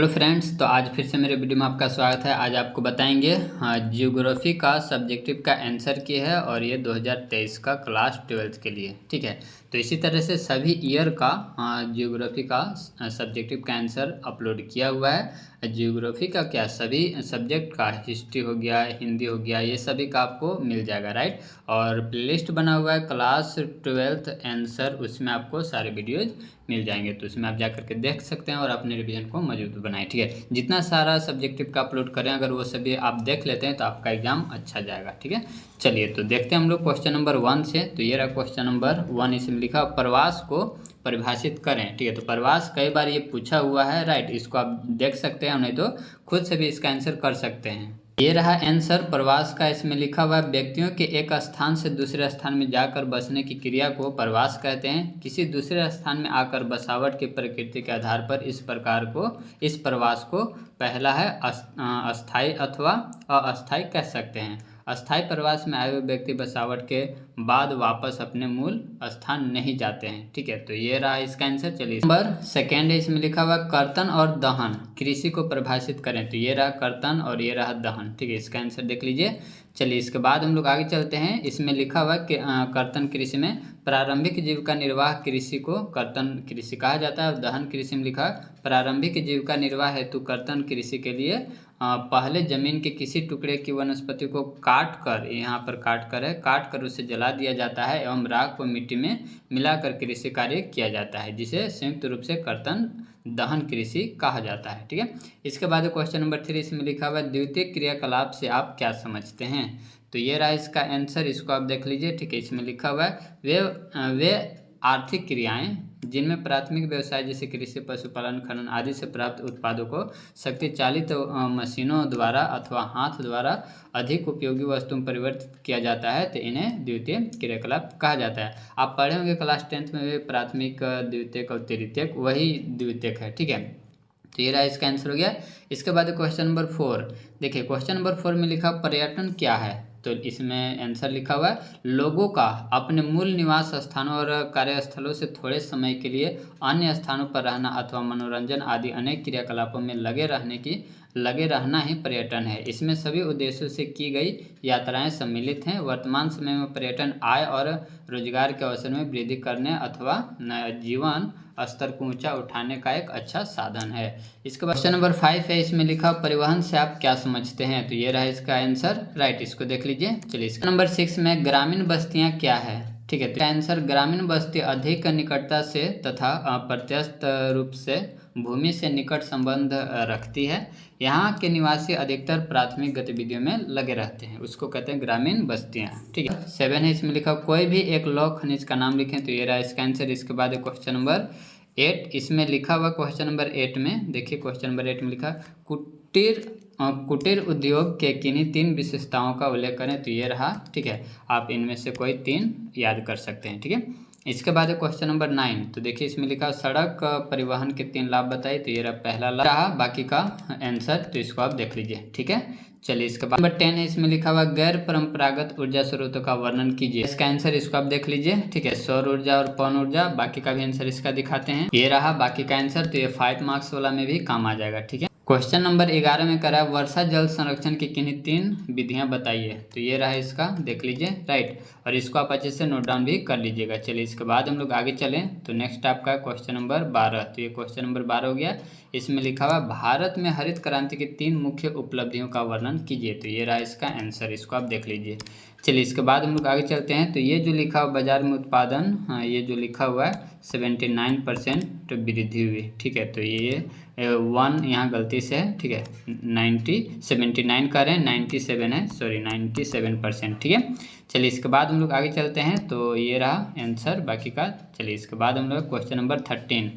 Hello friends, तो आज फिर से मेरे वीडियो में आपका स्वागत है। आज आपको बताएंगे जियोग्राफी का सब्जेक्टिव का आंसर की है और ये 2023 का क्लास 12th के लिए। ठीक है, तो इसी तरह से सभी ईयर का जियोग्राफी का सब्जेक्टिव का आंसर अपलोड किया हुआ है। जियोग्राफी का क्या, सभी सब्जेक्ट का, हिस्ट्री हो गया, हिंदी हो गया, ये सभी का आपको मिल जाएगा, राइट। और प्लेलिस्ट बना हुआ है क्लास 12th आंसर, उसमें आपको सारे वीडियोज़ मिल जाएंगे, तो उसमें आप जा करके देख सकते हैं और अपने रिवीजन को मजबूत बनाएं। ठीक है, जितना सारा सब्जेक्टिव का अपलोड करें अगर वो सभी आप देख लेते हैं तो आपका एग्जाम अच्छा जाएगा। ठीक है, चलिए तो देखते हैं हम लोग क्वेश्चन नंबर 1 से। तो ये रहा क्वेश्चन नंबर 1, इसमें लिखा प्रवास को परिभाषित करें। ठीक है, तो प्रवास कई बार ये पूछा हुआ है, राइट। इसको आप देख सकते हैं, नहीं तो खुद से भी इसका आंसर कर सकते हैं। ये रहा आंसर प्रवास का। इसमें लिखा हुआ है व्यक्तियों के एक स्थान से दूसरे स्थान में जाकर बसने की क्रिया को प्रवास कहते हैं। किसी दूसरे स्थान में आकर बसावट की प्रकृति के आधार पर इस प्रवास को पहला है अस्थायी अथवा अस्थायी कह सकते हैं। अस्थायी प्रवास में आए हुए व्यक्ति बसावट के बाद वापस अपने मूल स्थान नहीं जाते हैं। ठीक है, तो ये रहा इसका आंसर। चलिए नंबर 2 है, इसमें लिखा हुआ कर्तन और दहन कृषि को परिभाषित करें। तो ये रहा कर्तन और ये रहा दहन। ठीक है, इसका आंसर देख लीजिए। चलिए इसके बाद हम लोग आगे चलते हैं। इसमें लिखा हुआ कि कर्तन कृषि में प्रारंभिक जीविका निर्वाह कृषि को कर्तन कृषि कहा जाता है, और दहन कृषि में लिखा प्रारंभिक जीविका निर्वाह हेतु कर्तन कृषि के लिए पहले जमीन के किसी टुकड़े की वनस्पति को काट कर, यहाँ पर काट कर उसे जला दिया जाता है एवं राख को मिट्टी में मिलाकर कृषि कार्य किया जाता है, जिसे संयुक्त रूप से कर्तन दहन कृषि कहा जाता है। ठीक है, इसके बाद क्वेश्चन नंबर 3, इसमें लिखा हुआ द्वितीय क्रियाकलाप से आप क्या समझते हैं। तो ये रहा इसका आंसर, इसको आप देख लीजिए। ठीक है, इसमें लिखा हुआ है वे आर्थिक क्रियाएं जिनमें प्राथमिक व्यवसाय जैसे कृषि, पशुपालन, खनन आदि से प्राप्त उत्पादों को शक्ति चालित मशीनों द्वारा अथवा हाथ द्वारा अधिक उपयोगी वस्तु में परिवर्तित किया जाता है, तो इन्हें द्वितीय क्रियाकलाप कहा जाता है। आप पढ़े होंगे क्लास 10th में भी प्राथमिक, द्वितीयक और तृतीयक, वही द्वितीयक है। ठीक है, तो ये रहा इसका आंसर हो गया। इसके बाद क्वेश्चन नंबर 4 देखिए, क्वेश्चन नंबर 4 में लिखा पर्यटन क्या है। तो इसमें आंसर लिखा हुआ है लोगों का अपने मूल निवास स्थानों और कार्यस्थलों से थोड़े समय के लिए अन्य स्थानों पर रहना अथवा मनोरंजन आदि अनेक क्रियाकलापों में लगे रहना ही पर्यटन है। इसमें सभी उद्देश्यों से की गई यात्राएं सम्मिलित हैं। वर्तमान समय में पर्यटन आय और रोजगार के अवसर में वृद्धि करने अथवा जीवन स्तर को ऊंचा उठाने का एक अच्छा साधन है। इसके बाद क्वेश्चन नंबर 5 है, इसमें लिखा परिवहन से आप क्या समझते हैं। तो ये रहा इसका आंसर, राइट। इसको देख लीजिए। चलिए इसका नंबर 6 में ग्रामीण बस्तियां क्या है। ठीक है, तो आंसर ग्रामीण बस्ती अधिक निकटता से तथा अप्रत्यक्ष रूप से भूमि से निकट संबंध रखती है। यहाँ के निवासी अधिकतर प्राथमिक गतिविधियों में लगे रहते हैं, उसको कहते हैं ग्रामीण बस्तियाँ। ठीक है, 7 है, इसमें लिखा कोई भी एक लौह खनिज का नाम लिखें। तो ये रहा इसका आंसर। इसके बाद क्वेश्चन नंबर 8, इसमें लिखा हुआ क्वेश्चन नंबर 8 में देखिए, क्वेश्चन नंबर 8 में लिखा कुटीर उद्योग के किन्हीं 3 विशेषताओं का उल्लेख करें। तो ये रहा। ठीक है, आप इनमें से कोई 3 याद कर सकते हैं। ठीक है, इसके बाद क्वेश्चन नंबर 9, तो देखिए इसमें लिखा सड़क परिवहन के 3 लाभ बताइए। तो ये रहा पहला लाभ रहा, बाकी का आंसर तो इसको आप देख लीजिए। ठीक है, चलिए इसके बाद नंबर 10 है, इसमें लिखा हुआ गैर परंपरागत ऊर्जा स्रोतों का वर्णन कीजिए। इसका आंसर इसको आप देख लीजिए। ठीक है, सौर ऊर्जा और पवन ऊर्जा, बाकी का भी आंसर इसका दिखाते हैं। ये रहा बाकी का आंसर, तो ये 5 मार्क्स वाला में भी काम आ जाएगा। ठीक है, क्वेश्चन नंबर 11 में करा वर्षा जल संरक्षण की किन्हीं 3 विधियां बताइए। तो ये रहा इसका, देख लीजिए, राइट। और इसको आप अच्छे से नोट डाउन भी कर लीजिएगा। चलिए इसके बाद हम लोग आगे चलें। तो नेक्स्ट आपका क्वेश्चन नंबर 12, तो ये क्वेश्चन नंबर 12 हो गया। इसमें लिखा हुआ भारत में हरित क्रांति की 3 मुख्य उपलब्धियों का वर्णन कीजिए। तो ये रहा इसका आंसर, इसको आप देख लीजिए। चलिए इसके बाद हम लोग आगे चलते हैं। तो ये जो लिखा हुआ बाजार में उत्पादन, ये जो लिखा हुआ है 79% वृद्धि हुई। ठीक है, तो ये 1 यहाँ गलती से है। ठीक है, 79 कर रहे हैं, 97 है, सॉरी 97%। ठीक है, चलिए इसके बाद हम लोग आगे चलते हैं। तो ये रहा आंसर बाकी का। चलिए इसके बाद हम लोग क्वेश्चन नंबर 13,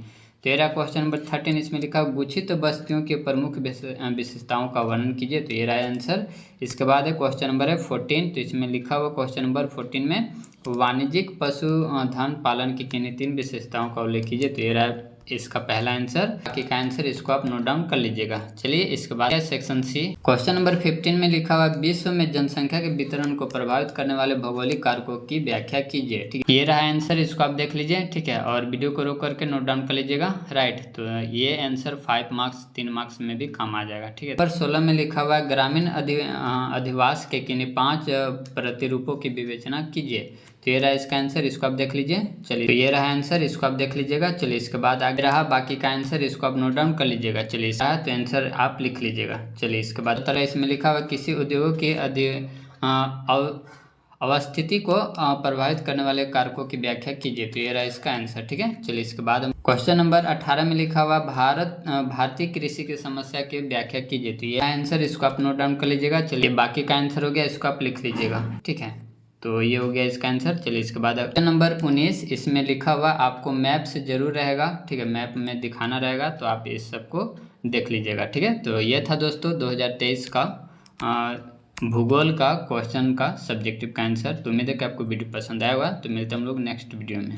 तेरा क्वेश्चन नंबर 13, इसमें लिखा गुच्छित बस्तियों के प्रमुख विशेषताओं का वर्णन कीजिए। तो ये रहा आंसर। इसके बाद है क्वेश्चन नंबर 14, तो इसमें लिखा हुआ क्वेश्चन नंबर 14 में वाणिज्यिक पशुधन पालन की किन्हीं 3 विशेषताओं का उल्लेख कीजिए। तो ये रहा इसका पहला आंसर। बाकी का आंसर इसको आप नोट डाउन कर लीजिएगा। चलिए इसके बाद है सेक्शन सी। क्वेश्चन नंबर 15 में लिखा हुआ विश्व में जनसंख्या के वितरण को प्रभावित करने वाले भौगोलिक कारकों की व्याख्या कीजिए। ठीक है, ये रहा आंसर, इसको आप देख लीजिए। ठीक है, और वीडियो को रोक करके नोट डाउन कर लीजिएगा। राइट, तो ये आंसर 5 मार्क्स 3 मार्क्स में भी काम आ जाएगा। ठीक है, नंबर 16 में लिखा हुआ ग्रामीण अधिवास के किन्हीं 5 प्रतिरूपों की विवेचना कीजिए। तो ये रहा इसका आंसर, इसको आप देख लीजिए। चलिए, तो ये रहा आंसर, इसको आप देख लीजिएगा। चलिए इसके बाद आगे रहा बाकी का आंसर, इसको आप नोट डाउन कर लीजिएगा। चलिए तो आंसर आप लिख लीजिएगा। चलिए इसके बाद तरह इसमें लिखा हुआ किसी उद्योग की अवस्थिति को प्रभावित करने वाले कारकों की व्याख्या कीजिए। तो ये रहा इसका आंसर। ठीक है, चलिए इसके बाद हम क्वेश्चन नंबर 18 में लिखा हुआ भारतीय कृषि की समस्या की व्याख्या कीजिए। तो ये आंसर, इसको आप नोट डाउन कर लीजिएगा। चलिए बाकी का आंसर हो गया, इसको आप लिख लीजिएगा। ठीक है, तो ये हो गया इसका आंसर। चलिए इसके बाद क्वेश्चन नंबर 19, इसमें लिखा हुआ आपको मैप से जरूर रहेगा। ठीक है, मैप में दिखाना रहेगा, तो आप इस सबको देख लीजिएगा। ठीक है, तो ये था दोस्तों 2023 का भूगोल का क्वेश्चन का सब्जेक्टिव का आंसर। तो उम्मीद है कि आपको वीडियो पसंद आया होगा। तो मिलते हैं हम लोग नेक्स्ट वीडियो में।